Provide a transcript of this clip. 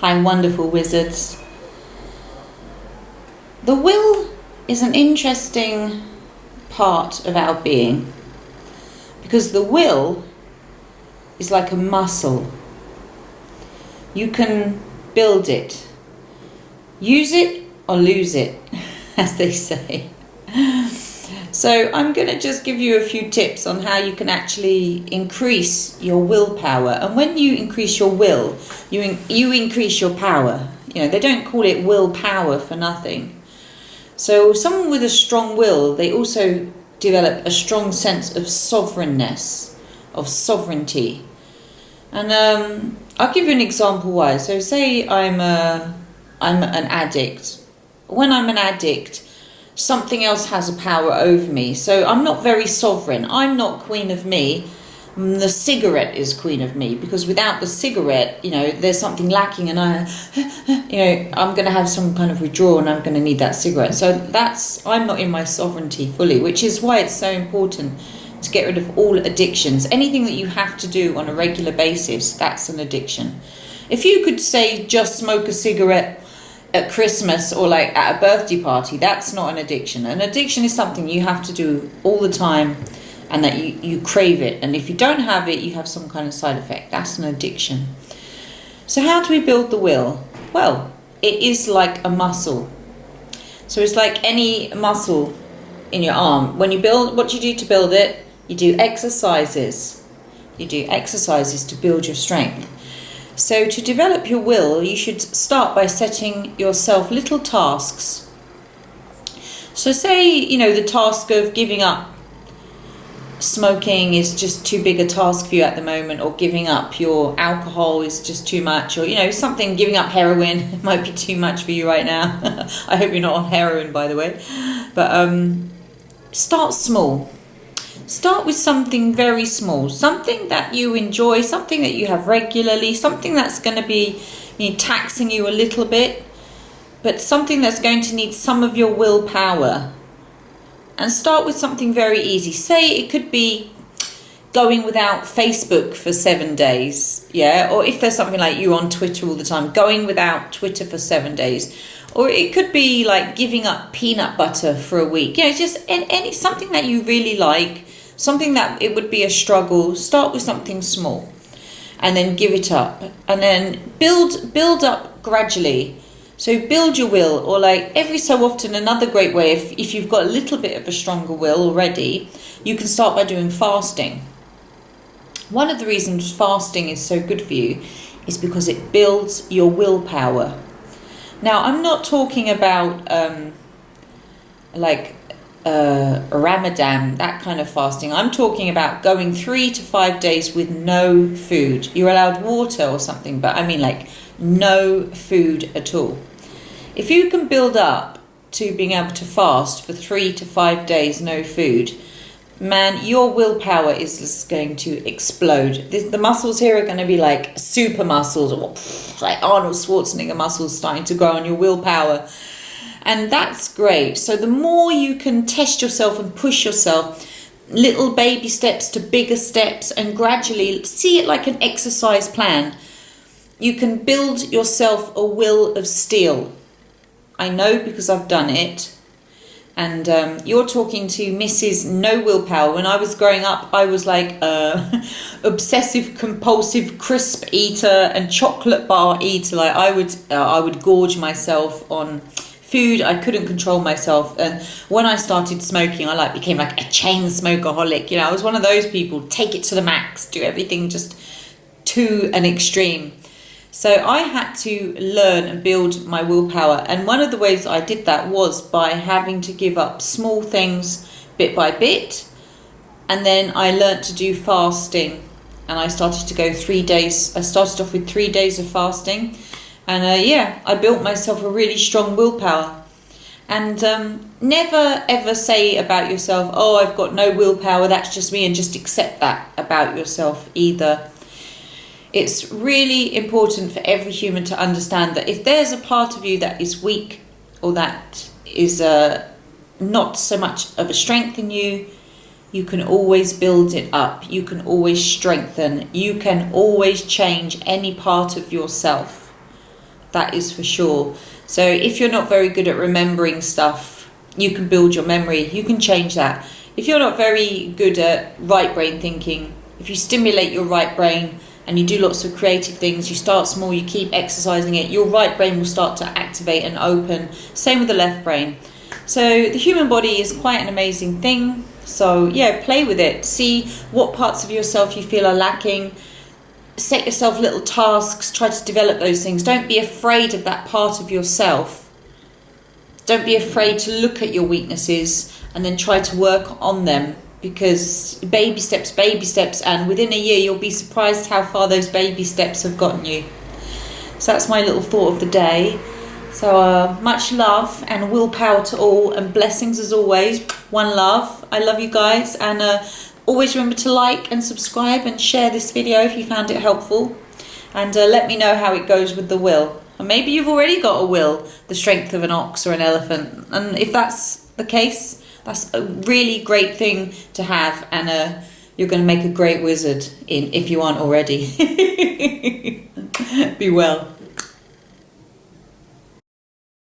Hi, wonderful wizards. The will is an interesting part of our being because the will is like a muscle. You can build it, use it or lose it, as they say. So I'm going to just give you a few tips on how you can actually increase your willpower. And when you increase your will, you increase your power. You know, they don't call it willpower for nothing. So someone with a strong will, they also develop a strong sense of sovereignness, of sovereignty. And I'll give you an example why. So say I'm an addict. When I'm an addict, something else has a power over me. So I'm not very sovereign. I'm not queen of me. The cigarette is queen of me, because without the cigarette, there's something lacking, and I'm going to have some kind of withdrawal, and I'm going to need that cigarette. So I'm not in my sovereignty fully, which is why it's so important to get rid of all addictions. Anything that you have to do on a regular basis, that's an addiction. If you could say just smoke a cigarette at Christmas or like at a birthday party, that's not an addiction. An addiction is something you have to do all the time and that you crave it. And if you don't have it, you have some kind of side effect. That's an addiction. So how do we build the will? Well, it is like a muscle. So it's like any muscle in your arm. When you build, what do you do to build it? You do exercises. You do exercises to build your strength. So to develop your will, you should start by setting yourself little tasks. So say, the task of giving up smoking is just too big a task for you at the moment, or giving up your alcohol is just too much, or, giving up heroin might be too much for you right now. I hope you're not on heroin, by the way. But start small. Start with something very small, something that you enjoy, something that you have regularly, something that's going to be taxing you a little bit, but something that's going to need some of your willpower. And start with something very easy. Say it could be going without Facebook for 7 days, or if there's something like you on Twitter all the time, going without Twitter for 7 days. Or it could be like giving up peanut butter for a week. Just any something that you really like, something that it would be a struggle. Start with something small and then give it up. And then build up gradually. So build your will, or like every so often, another great way, if you've got a little bit of a stronger will already, you can start by doing fasting. One of the reasons fasting is so good for you is because it builds your willpower. Now, I'm not talking about Ramadan, that kind of fasting. I'm talking about going 3 to 5 days with no food. You're allowed water or something, but I mean like no food at all. If you can build up to being able to fast for 3 to 5 days, no food, man, your willpower is just going to explode. The muscles here are going to be like super muscles, or like Arnold Schwarzenegger muscles starting to grow on your willpower. And that's great. So the more you can test yourself and push yourself, little baby steps to bigger steps, and gradually see it like an exercise plan, you can build yourself a will of steel. I know because I've done it. And you're talking to Mrs. No Willpower. When I was growing up, I was like obsessive compulsive crisp eater and chocolate bar eater. Like I would gorge myself on food. I couldn't control myself. And when I started smoking, I became like a chain smokeaholic. I was one of those people, take it to the max, do everything just to an extreme. So I had to learn and build my willpower. And one of the ways I did that was by having to give up small things bit by bit. And then I learnt to do fasting. And I started to go 3 days. I started off with 3 days of fasting. And I built myself a really strong willpower. And never ever say about yourself, oh, I've got no willpower, that's just me, and just accept that about yourself either. It's really important for every human to understand that if there's a part of you that is weak, or that is not so much of a strength in you, you can always build it up. You can always strengthen. You can always change any part of yourself. that is for sure. So if you're not very good at remembering stuff, you can build your memory. You can change that. If you're not very good at right brain thinking, if you stimulate your right brain and you do lots of creative things, you start small, you keep exercising it, your right brain will start to activate and open. Same with the left brain. So the human body is quite an amazing thing. So yeah, play with it. See what parts of yourself you feel are lacking. Set yourself little tasks. Try to develop those things. Don't be afraid of that part of yourself. Don't be afraid to look at your weaknesses and then try to work on them, because baby steps, and within a year you'll be surprised how far those baby steps have gotten you. So that's my little thought of the day. So much love and willpower to all, and blessings as always. One love. I love you guys, and always remember to like and subscribe and share this video if you found it helpful, and let me know how it goes with the will. And maybe you've already got a will, the strength of an ox or an elephant, and if that's the case, that's a really great thing to have, and you're going to make a great wizard if you aren't already. Be well.